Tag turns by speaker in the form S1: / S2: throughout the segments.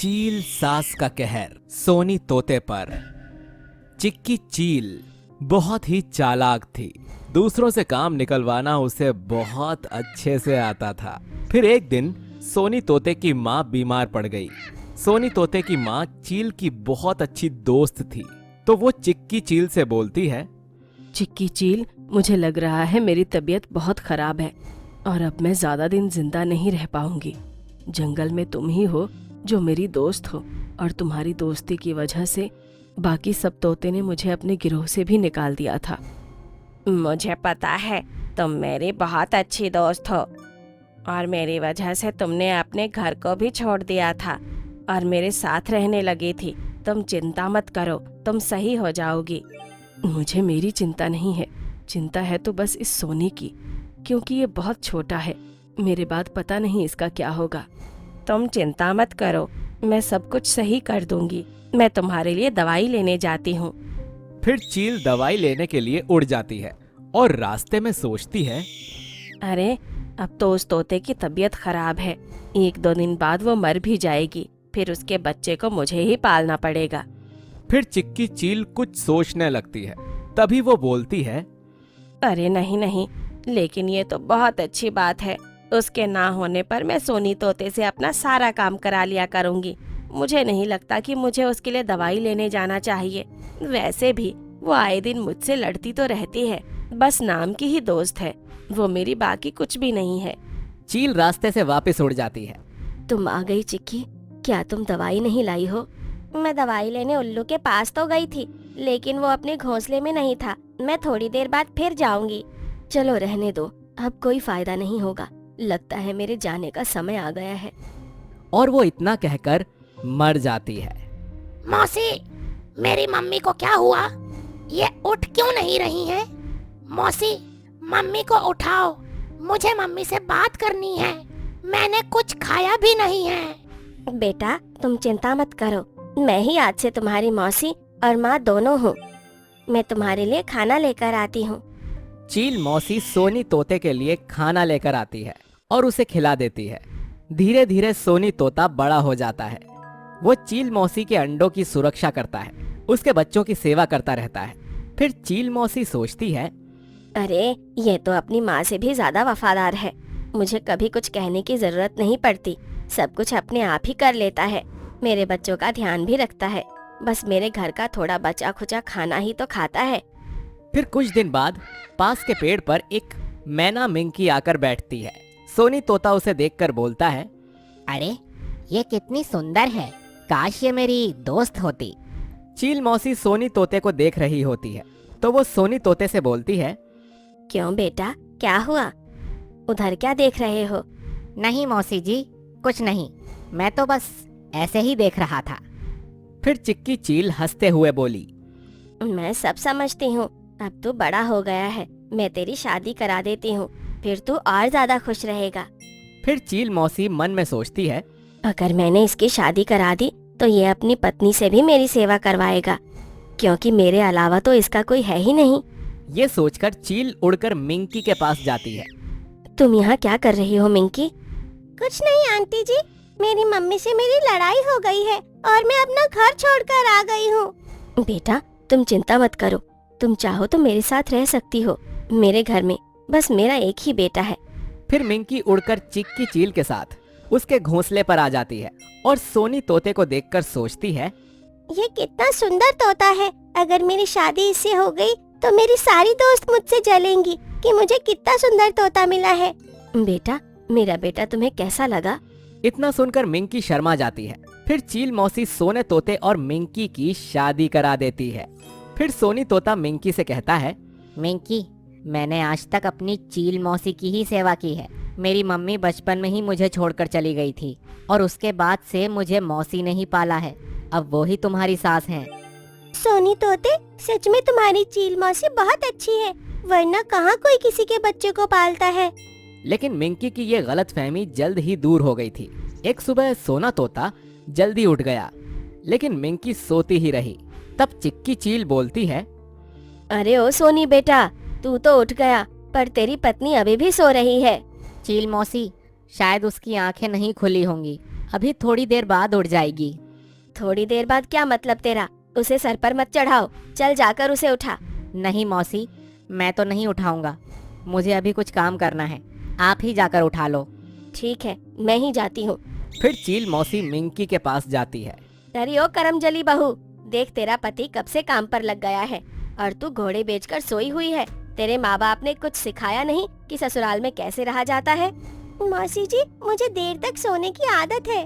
S1: चील सास का कहर सोनी तोते पर। चिक्की चील बहुत ही चालाक थी। दूसरों से काम निकलवाना उसे बहुत अच्छे से आता था। फिर एक दिन सोनी तोते की माँ बीमार पड़ गई। सोनी तोते की माँ चील की बहुत अच्छी दोस्त थी, तो वो चिक्की चील से बोलती है,
S2: चिक्की चील, मुझे लग रहा है मेरी तबीयत बहुत खराब है और अब मैं ज्यादा दिन जिंदा नहीं रह पाऊंगी। जंगल में तुम ही हो जो मेरी दोस्त हो और तुम्हारी दोस्ती की वजह से बाकी सब तोते ने मुझे अपने गिरोह से भी निकाल दिया था। मुझे पता है तुम मेरी बहुत अच्छी दोस्त हो और मेरी वजह से तुमने अपने घर को भी छोड़ दिया था और मेरे साथ रहने लगी थी। तुम चिंता मत करो, तुम सही हो जाओगी। मुझे मेरी चिंता नहीं है, चिंता है तो बस इस सोनी की, क्योंकि ये बहुत छोटा है। मेरे बाद पता नहीं इसका क्या होगा। तुम चिंता मत करो, मैं सब कुछ सही कर दूंगी। मैं तुम्हारे लिए दवाई लेने जाती हूँ।
S1: फिर चील दवाई लेने के लिए उड़ जाती है और रास्ते में सोचती है,
S2: अरे अब तो उस तोते की तबीयत खराब है, 1-2 दिन बाद वो मर भी जाएगी। फिर उसके बच्चे को मुझे ही पालना पड़ेगा।
S1: फिर चिक्की चील कुछ सोचने लगती है। तभी वो बोलती है,
S2: अरे नहीं नहीं, लेकिन ये तो बहुत अच्छी बात है। उसके ना होने पर मैं सोनी तोते से अपना सारा काम करा लिया करूंगी। मुझे नहीं लगता कि मुझे उसके लिए दवाई लेने जाना चाहिए। वैसे भी वो आए दिन मुझसे लड़ती तो रहती है, बस नाम की ही दोस्त है। वो मेरी बाकी कुछ भी नहीं है।
S1: चील रास्ते से वापस उड़ जाती है।
S3: तुम आ गई चिक्की, क्या तुम दवाई नहीं लाई हो? मैं दवाई लेने उल्लू के पास तो गई थी, लेकिन वो अपने घोंसले में नहीं था। मैं थोड़ी देर बाद फिर जाऊंगी। चलो रहने दो, अब कोई फायदा नहीं होगा। लगता है मेरे जाने का समय आ गया है।
S1: और वो इतना कहकर मर जाती है।
S4: मौसी, मेरी मम्मी को क्या हुआ? ये उठ क्यों नहीं रही है? मौसी, मम्मी को उठाओ, मुझे मम्मी से बात करनी है। मैंने कुछ खाया भी नहीं है।
S3: बेटा तुम चिंता मत करो, मैं ही आज से तुम्हारी मौसी और माँ दोनों हूँ। मैं तुम्हारे लिए खाना लेकर आती हूँ।
S1: चील मौसी सोनी तोते के लिए खाना लेकर आती है और उसे खिला देती है। धीरे धीरे सोनी तोता बड़ा हो जाता है। वो चील मौसी के अंडों की सुरक्षा करता है, उसके बच्चों की सेवा करता रहता है। फिर चील मौसी सोचती है,
S3: अरे ये तो अपनी माँ से भी ज्यादा वफादार है। मुझे कभी कुछ कहने की जरूरत नहीं पड़ती, सब कुछ अपने आप ही कर लेता है। मेरे बच्चों का ध्यान भी रखता है, बस मेरे घर का थोड़ा बचा खुचा खाना ही तो खाता है।
S1: फिर कुछ दिन बाद पास के पेड़ पर एक मैना मिंकी आकर बैठती है। सोनी तोता उसे देखकर बोलता है,
S4: अरे ये कितनी सुंदर है, काश ये मेरी दोस्त होती।
S1: चील मौसी सोनी तोते को देख रही होती है, तो वो सोनी तोते से बोलती है,
S3: क्यों बेटा, क्या हुआ? उधर क्या देख रहे हो?
S4: नहीं मौसी जी, कुछ नहीं, मैं तो बस ऐसे ही देख रहा था।
S1: फिर चिक्की चील हंसते हुए बोली,
S3: मैं सब समझती हूँ, अब तू बड़ा हो गया है। मैं तेरी शादी करा देती हूँ, फिर तू और ज्यादा खुश रहेगा।
S1: फिर चील मौसी मन में सोचती है,
S3: अगर मैंने इसकी शादी करा दी तो ये अपनी पत्नी से भी मेरी सेवा करवाएगा, क्योंकि मेरे अलावा तो इसका कोई है ही नहीं।
S1: ये सोचकर चील उड़कर मिंकी के पास जाती है।
S3: तुम यहाँ क्या कर रही हो मिंकी? कुछ नहीं आंटी जी, मेरी मम्मी से मेरी लड़ाई हो गई है और मैं अपना घर छोड़कर आ गई हूँ। बेटा तुम चिंता मत करो, तुम चाहो तो मेरे साथ रह सकती हो मेरे घर में। बस मेरा एक ही बेटा है।
S1: फिर मिंकी उड़कर चिक्की चील के साथ उसके घोंसले पर आ जाती है और सोनी तोते को देखकर सोचती है,
S3: ये कितना सुंदर तोता है। अगर मेरी शादी इससे हो गई तो मेरी सारी दोस्त मुझसे जलेंगी कि मुझे कितना सुंदर तोता मिला है। बेटा, मेरा बेटा तुम्हें कैसा लगा?
S1: इतना सुनकर मिंकी शर्मा जाती है। फिर चील मौसी सोने तोते और मिंकी की शादी करा देती है। फिर सोनी तोता मिंकी से कहता है,
S4: मिंकी, मैंने आज तक अपनी चील मौसी की ही सेवा की है। मेरी मम्मी बचपन में ही मुझे छोड़कर चली गई थी और उसके बाद से मुझे मौसी ने ही पाला है। अब वो ही तुम्हारी सास हैं।
S3: सोनी तोते, सच में तुम्हारी चील मौसी बहुत अच्छी है, वरना कहाँ कोई किसी के बच्चे को पालता है।
S1: लेकिन मिंकी की ये गलतफहमी जल्द ही दूर हो गई थी। एक सुबह सोना तोता जल्दी उठ गया, लेकिन मिंकी सोती ही रही। तब चिक्की चील बोलती है,
S3: अरे ओ सोनी बेटा, तू तो उठ गया, पर तेरी पत्नी अभी भी सो रही है।
S4: चील मौसी, शायद उसकी आंखें नहीं खुली होंगी।
S5: अभी थोड़ी देर बाद उड़ जाएगी।
S3: थोड़ी देर बाद क्या मतलब तेरा? उसे सर पर मत चढ़ाओ, चल जाकर उसे उठा।
S5: नहीं मौसी, मैं तो नहीं उठाऊंगा, मुझे अभी कुछ काम करना है, आप ही जाकर उठा लो।
S3: ठीक है, मैं ही जाती हूँ।
S1: फिर चील मौसी मिंकी के पास जाती है।
S3: अरे ओ करमजली बहू, देख तेरा पति कब से काम पर लग गया है और तू घोड़े बेचकर सोई हुई है। तेरे माँ बाप ने कुछ सिखाया नहीं कि ससुराल में कैसे रहा जाता है? मौसी जी, मुझे देर तक सोने की आदत है।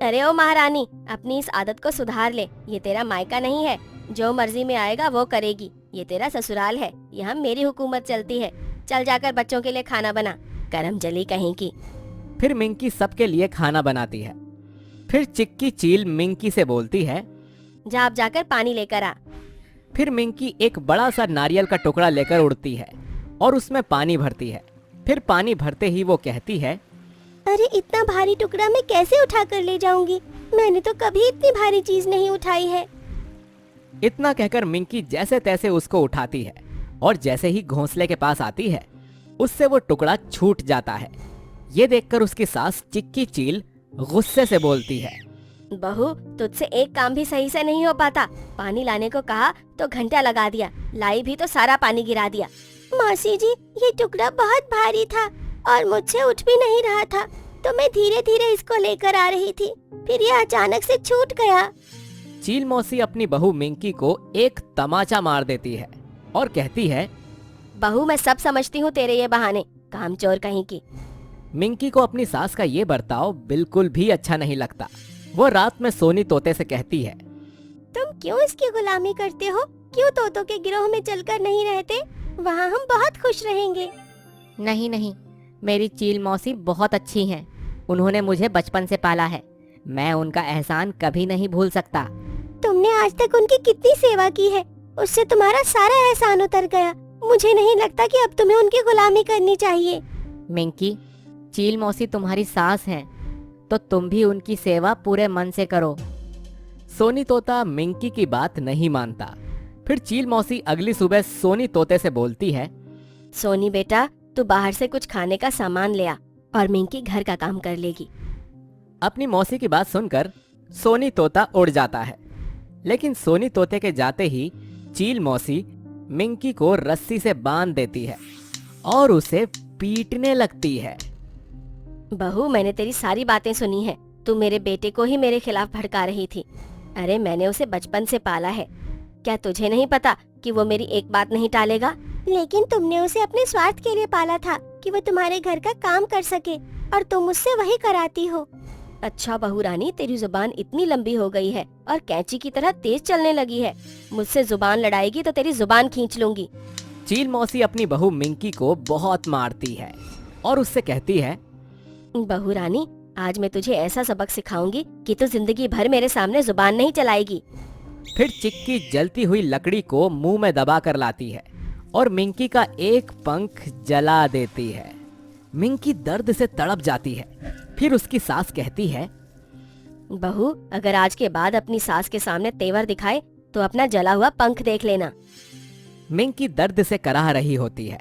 S3: अरे ओ महारानी, अपनी इस आदत को सुधार ले। ये तेरा मायका नहीं है, जो मर्जी में आएगा वो करेगी। ये तेरा ससुराल है, यहाँ मेरी हुकूमत चलती है। चल जाकर बच्चों के लिए खाना बना, करमजली कहीं की।
S1: फिर मिंकी सबके लिए खाना बनाती है। फिर चिक्की चील मिंकी से बोलती है,
S3: जा आप जाकर पानी लेकर आ।
S1: फिर मिंकी एक बड़ा सा नारियल का टुकड़ा लेकर उड़ती है और उसमें पानी भरती है। फिर पानी भरते ही वो कहती है,
S3: अरे इतना भारी टुकड़ा मैं कैसे उठा कर ले जाऊंगी? मैंने तो कभी इतनी भारी चीज नहीं उठाई है।
S1: इतना कहकर मिंकी जैसे तैसे उसको उठाती है और जैसे ही घोंसले के पास आती है उससे वो टुकड़ा छूट जाता है। ये देखकर उसकी सास चिक्की चील गुस्से से बोलती है,
S3: बहू, तुझसे एक काम भी सही से नहीं हो पाता। पानी लाने को कहा तो घंटा लगा दिया, लाई भी तो सारा पानी गिरा दिया। मौसी जी, ये टुकड़ा बहुत भारी था और मुझसे उठ भी नहीं रहा था, तो मैं धीरे धीरे इसको लेकर आ रही थी, फिर ये अचानक से छूट गया।
S1: चील मौसी अपनी बहू मिंकी को एक तमाचा मार देती है और कहती है,
S3: बहू, मैं सब समझती हूँ तेरे ये बहाने, कामचोर कहीं की।
S1: मिंकी को अपनी सास का ये बर्ताव बिल्कुल भी अच्छा नहीं लगता। वो रात में सोनी तोते से कहती है,
S3: तुम क्यों इसकी गुलामी करते हो? क्यों तोतों के गिरोह में चलकर नहीं रहते? वहाँ हम बहुत खुश रहेंगे।
S5: नहीं नहीं, मेरी चील मौसी बहुत अच्छी हैं। उन्होंने मुझे बचपन से पाला है, मैं उनका एहसान कभी नहीं भूल सकता।
S3: तुमने आज तक उनकी कितनी सेवा की है, उससे तुम्हारा सारा एहसान उतर गया। मुझे नहीं लगता कि अब तुम्हें उनकी गुलामी करनी चाहिए।
S5: मिंकी, चील मौसी तुम्हारी सास हैं, तो तुम भी उनकी सेवा पूरे मन से करो।
S1: सोनी तोता मिंकी की बात नहीं मानता। फिर चील मौसी अगली सुबह सोनी तोते से बोलती है,
S3: सोनी बेटा, तू बाहर से कुछ खाने का सामान ले आ और मिंकी घर का काम कर लेगी।
S1: अपनी मौसी की बात सुनकर सोनी तोता उड़ जाता है। लेकिन सोनी तोते के जाते ही चील मौसी मिंकी को रस्सी से बांध देती है और उसे पीटने लगती है।
S3: बहू, मैंने तेरी सारी बातें सुनी है। तू मेरे बेटे को ही मेरे खिलाफ भड़का रही थी। अरे मैंने उसे बचपन से पाला है, क्या तुझे नहीं पता कि वो मेरी एक बात नहीं टालेगा? लेकिन तुमने उसे अपने स्वार्थ के लिए पाला था कि वो तुम्हारे घर का काम कर सके, और तुम उससे वही कराती हो। अच्छा बहू रानी, तेरी जुबान इतनी लंबी हो गई है और कैंची की तरह तेज चलने लगी है। मुझसे जुबान लड़ाएगी तो तेरी जुबान खींच लूंगी।
S1: चील मौसी अपनी बहू मिंकी को बहुत मारती है और उससे कहती है,
S3: बहू रानी, आज मैं तुझे ऐसा सबक सिखाऊंगी कि तू जिंदगी भर मेरे सामने जुबान नहीं चलाएगी।
S1: फिर चिक्की जलती हुई लकड़ी को मुंह में दबा कर लाती है और मिंकी का एक पंख जला देती है। मिंकी दर्द से तड़प जाती है। फिर उसकी सास कहती है,
S3: बहू, अगर आज के बाद अपनी सास के सामने तेवर दिखाए तो अपना जला हुआ पंख देख लेना।
S1: मिंकी दर्द से कराह रही होती है।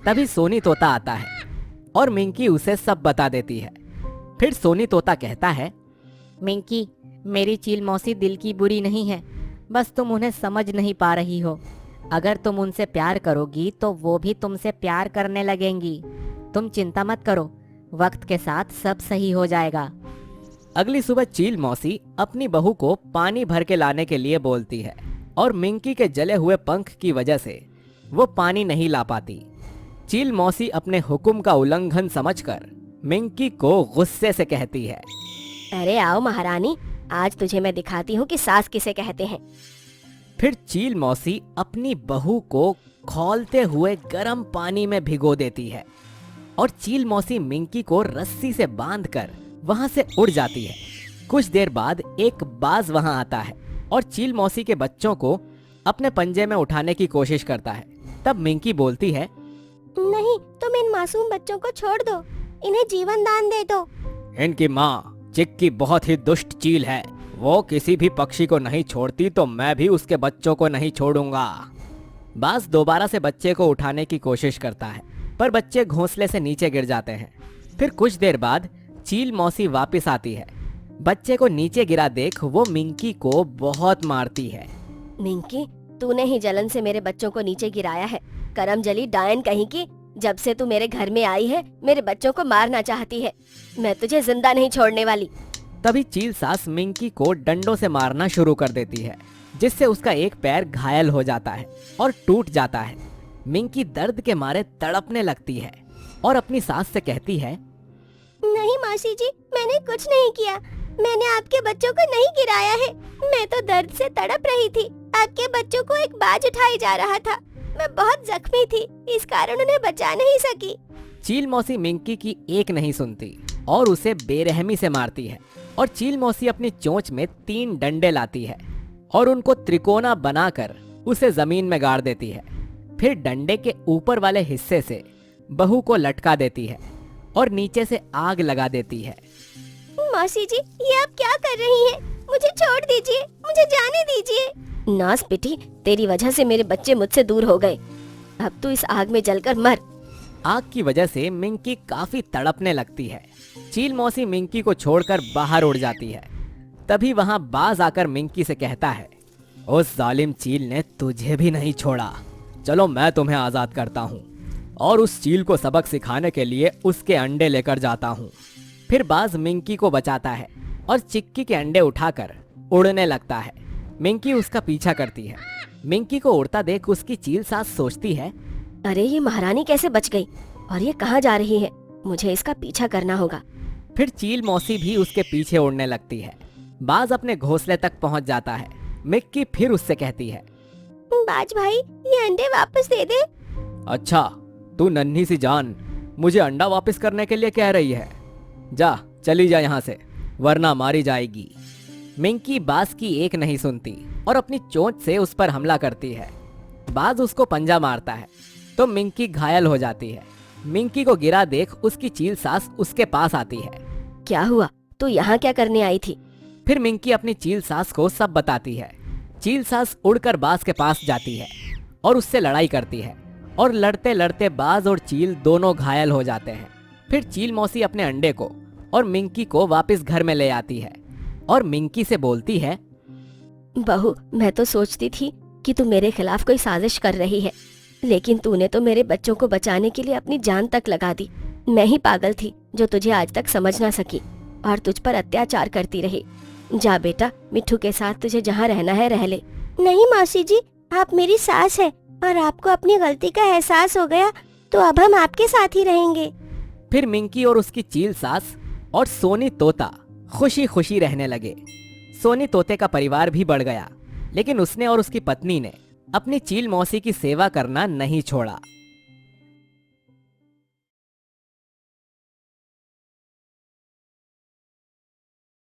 S1: तभी सोनी तोता आता है और मिंकी उसे सब बता देती है। फिर सोनी तोता कहता है,
S5: मिंकी, मेरी चील मौसी दिल की बुरी नहीं है, बस तुम उन्हें समझ नहीं पा रही हो। अगर तुम उनसे प्यार करोगी तो वो भी तुमसे प्यार करने लगेंगी। तुम चिंता मत करो, वक्त के साथ सब सही हो जाएगा।
S1: अगली सुबह चील मौसी अपनी बहू को पानी भर के लाने के लिए बोलती है और मिंकी के जले हुए पंख की वजह से वो पानी नहीं ला पाती। चील मौसी अपने हुक्म का उल्लंघन समझकर मिंकी को गुस्से से कहती है,
S3: अरे आओ महारानी, आज तुझे मैं दिखाती हूँ कि सास किसे कहते हैं।
S1: फिर चील मौसी अपनी बहू को खौलते हुए गर्म पानी में भिगो देती है और चील मौसी मिंकी को रस्सी से बांधकर वहां से उड़ जाती है। कुछ देर बाद एक बाज वहां आता है और चील मौसी के बच्चों को अपने पंजे में उठाने की कोशिश करता है। तब मिंकी बोलती है,
S3: नहीं, तुम इन मासूम बच्चों को छोड़ दो, इन्हें जीवन दान दे दो।
S1: इनकी माँ चिक्की बहुत ही दुष्ट चील है, वो किसी भी पक्षी को नहीं छोड़ती तो मैं भी उसके बच्चों को नहीं छोड़ूंगा। बाज दोबारा से बच्चे को उठाने की कोशिश करता है पर बच्चे घोंसले से नीचे गिर जाते हैं। फिर कुछ देर बाद चील मौसी वापस आती है। बच्चे को नीचे गिरा देख वो मिंकी को बहुत मारती है।
S3: मिंकी, तूने ही जलन से मेरे बच्चों को नीचे गिराया है। करमजली डायन कहीं की, जब से तू मेरे घर में आई है मेरे बच्चों को मारना चाहती है। मैं तुझे जिंदा नहीं छोड़ने वाली।
S1: तभी चील सास मिंकी को डंडों से मारना शुरू कर देती है, जिससे उसका एक पैर घायल हो जाता है और टूट जाता है। मिंकी दर्द के मारे तड़पने लगती है और अपनी सास से कहती है,
S3: नहीं मौसी जी, मैंने कुछ नहीं किया। मैंने आपके बच्चों को नहीं गिराया है। मैं तो दर्द से तड़प रही थी। आपके बच्चों को एक बाज उठाई जा रहा था। मैं बहुत जख्मी थी, इस कारण उन्हें बचा नहीं सकी।
S1: चील मौसी मिंकी की एक नहीं सुनती और उसे बेरहमी से मारती है। और चील मौसी अपनी चोंच में 3 डंडे लाती है और उनको त्रिकोना बनाकर उसे जमीन में गाड़ देती है। फिर डंडे के ऊपर वाले हिस्से से बहू को लटका देती है और नीचे से आग लगा देती है।
S3: मौसी जी, ये आप क्या कर रही हैं? मुझे छोड़ दीजिए, मुझे जाने दीजिए। नास बेटी, तेरी वजह से मेरे बच्चे मुझसे दूर हो गए। अब तू इस आग में जलकर मर।
S1: आग की वजह से मिंकी काफी तड़पने लगती है। चील मौसी मिंकी को छोड़कर बाहर उड़ जाती है। तभी वहां बाज आकर मिंकी से कहता है, उस जालिम चील ने तुझे भी नहीं छोड़ा। चलो मैं तुम्हें आजाद करता हूँ और उस चील को सबक सिखाने के लिए उसके अंडे लेकर जाता हूँ। फिर बाज मिंकी को बचाता है और चिक्की के अंडे उठाकर उड़ने लगता है। मिंकी उसका पीछा करती है। मिंकी को उड़ता देख उसकी चील सास सोचती है,
S3: अरे ये महारानी कैसे बच गई और ये कहाँ जा रही है? मुझे इसका पीछा करना होगा।
S1: फिर चील मौसी भी उसके पीछे उड़ने लगती है। बाज अपने घोंसले तक पहुंच जाता है। मिक्की फिर उससे कहती है,
S3: बाज भाई, ये अंडे वापस दे दे।
S1: अच्छा, तू नन्ही सी जान मुझे अंडा वापस करने के लिए कह रही है? जा, चली जा यहाँ से, वरना मारी जाएगी। मिंकी बाज की एक नहीं सुनती और अपनी चोंच से उस पर हमला करती है। बाज उसको पंजा मारता है तो मिंकी घायल हो जाती है। मिंकी को गिरा देख उसकी चील सास उसके पास आती है।
S3: क्या हुआ? तू यहाँ क्या करने आई थी?
S1: फिर मिंकी अपनी चील सास को सब बताती है। चील सास उड़कर बाज के पास जाती है और उससे लड़ाई करती है और लड़ते लड़ते बाज और चील दोनों घायल हो जाते हैं। फिर चील मौसी अपने अंडे को और मिंकी को वापस घर में ले आती है और मिंकी से बोलती है,
S3: बहू, मैं तो सोचती थी कि तू मेरे खिलाफ कोई साजिश कर रही है, लेकिन तूने तो मेरे बच्चों को बचाने के लिए अपनी जान तक लगा दी। मैं ही पागल थी जो तुझे आज तक समझ ना सकी और तुझ पर अत्याचार करती रही। जा बेटा, मिट्ठू के साथ तुझे जहाँ रहना है रह ले। नहीं मौसी जी, आप मेरी सास है और आपको अपनी गलती का एहसास हो गया तो अब हम आपके साथ ही रहेंगे।
S1: फिर मिंकी और उसकी चील सास और सोनी तोता खुशी खुशी रहने लगे। सोनी तोते का परिवार भी बढ़ गया, लेकिन उसने और उसकी पत्नी ने अपनी चील मौसी की सेवा करना नहीं छोड़ा।